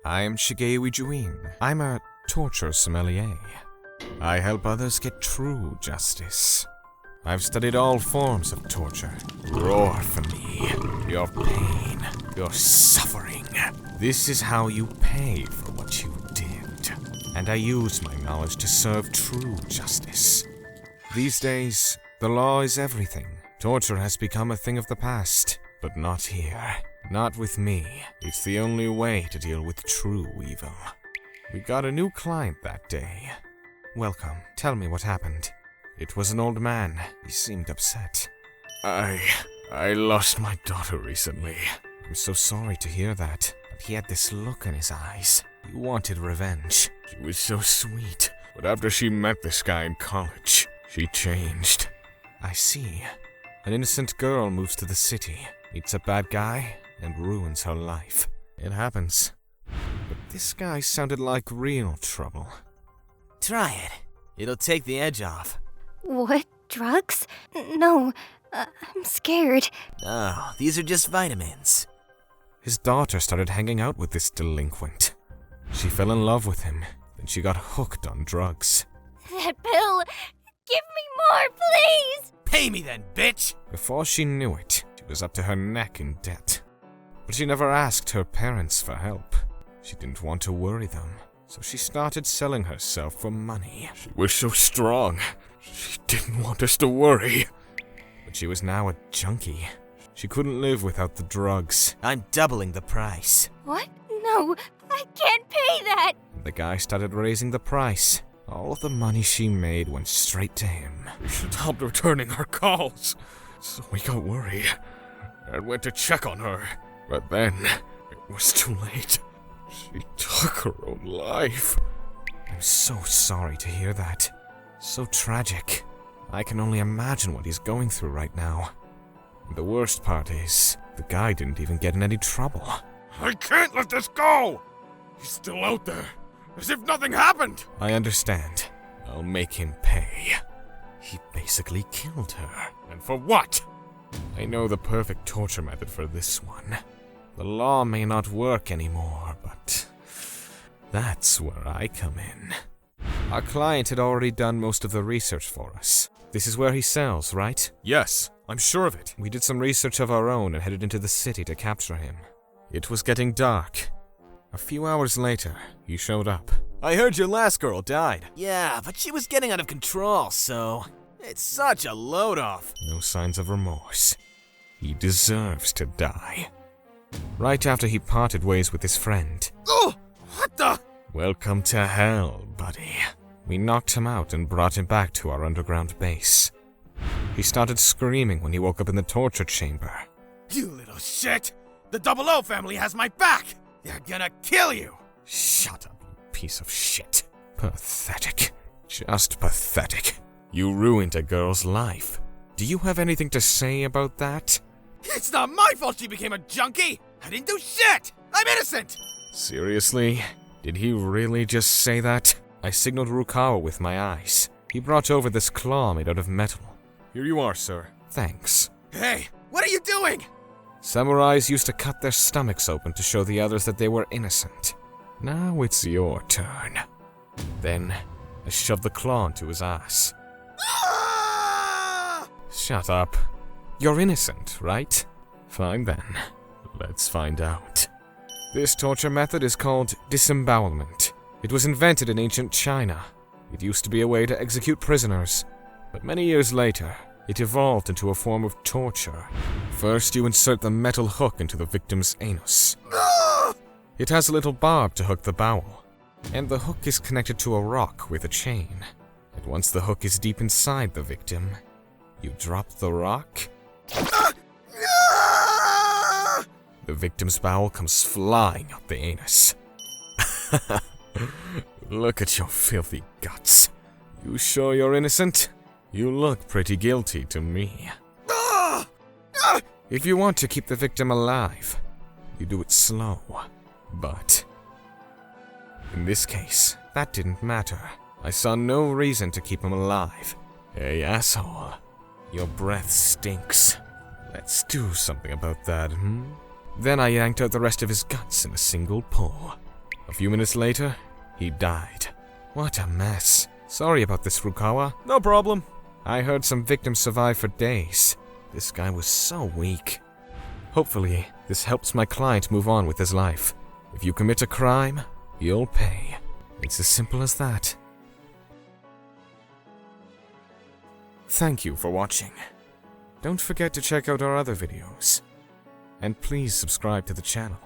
I am Shigeru Juin. I'm a torture sommelier. I help others get true justice. I've studied all forms of torture. Roar for me. Your pain. Your suffering. This is how you pay for what you did. And I use my knowledge to serve true justice. These days, the law is everything. Torture has become a thing of the past. But not here. Not with me. It's the only way to deal with true evil. We got a new client that day. Welcome. Tell me what happened. It was an old man. He seemed upset. I lost my daughter recently. I'm so sorry to hear that. But he had this look in his eyes. He wanted revenge. She was so sweet. But after she met this guy in college, she changed. I see. An innocent girl moves to the city, meets a bad guy, and ruins her life. It happens. But this guy sounded like real trouble. Try it. It'll take the edge off. What? Drugs? No, I'm scared. Oh, these are just vitamins. His daughter started hanging out with this delinquent. She fell in love with him, then she got hooked on drugs. That pill! Give me more, please! Pay me then, bitch! Before she knew it, she was up to her neck in debt. But she never asked her parents for help. She didn't want to worry them, so she started selling herself for money. She was so strong. She didn't want us to worry. But she was now a junkie. She couldn't live without the drugs. I'm doubling the price. What? No, I can't pay that! The guy started raising the price. All of the money she made went straight to him. We stopped returning her calls, so we got worried and went to check on her. But then, it was too late. She took her own life. I'm so sorry to hear that. So tragic. I can only imagine what he's going through right now. And the worst part is, the guy didn't even get in any trouble. I can't let this go! He's still out there, as if nothing happened! I understand. I'll make him pay. He basically killed her. And for what? I know the perfect torture method for this one. The law may not work anymore, but that's where I come in. Our client had already done most of the research for us. This is where he sells, right? Yes, I'm sure of it. We did some research of our own and headed into the city to capture him. It was getting dark. A few hours later, he showed up. I heard your last girl died. Yeah, but she was getting out of control, so it's such a load off. No signs of remorse. He deserves to die. Right after he parted ways with his friend. Oh, what the? Welcome to hell, buddy. We knocked him out and brought him back to our underground base. He started screaming when he woke up in the torture chamber. You little shit! The 00 family has my back! They're gonna kill you! Shut up, you piece of shit. Pathetic. Just pathetic. You ruined a girl's life. Do you have anything to say about that? It's not my fault she became a junkie! I didn't do shit! I'm innocent! Seriously? Did he really just say that? I signaled Rukawa with my eyes. He brought over this claw made out of metal. Here you are, sir. Thanks. Hey, what are you doing? Samurais used to cut their stomachs open to show the others that they were innocent. Now it's your turn. Then, I shoved the claw into his ass. Ah! Shut up. You're innocent, right? Fine then. Let's find out. This torture method is called Disembowelment. It was invented in ancient China. It used to be a way to execute prisoners. But many years later, it evolved into a form of torture. First, you insert the metal hook into the victim's anus. It has a little barb to hook the bowel, and the hook is connected to a rock with a chain. And once the hook is deep inside the victim, you drop the rock. The victim's bowel comes flying up the anus. Look at your filthy guts. You sure you're innocent? You look pretty guilty to me. If you want to keep the victim alive, you do it slow. But in this case, that didn't matter. I saw no reason to keep him alive. Hey, asshole. Your breath stinks. Let's do something about that, Then I yanked out the rest of his guts in a single pull. A few minutes later, he died. What a mess. Sorry about this, Furukawa. No problem. I heard some victims survived for days. This guy was so weak. Hopefully, this helps my client move on with his life. If you commit a crime, you'll pay. It's as simple as that. Thank you for watching. Don't forget to check out our other videos. And please subscribe to the channel.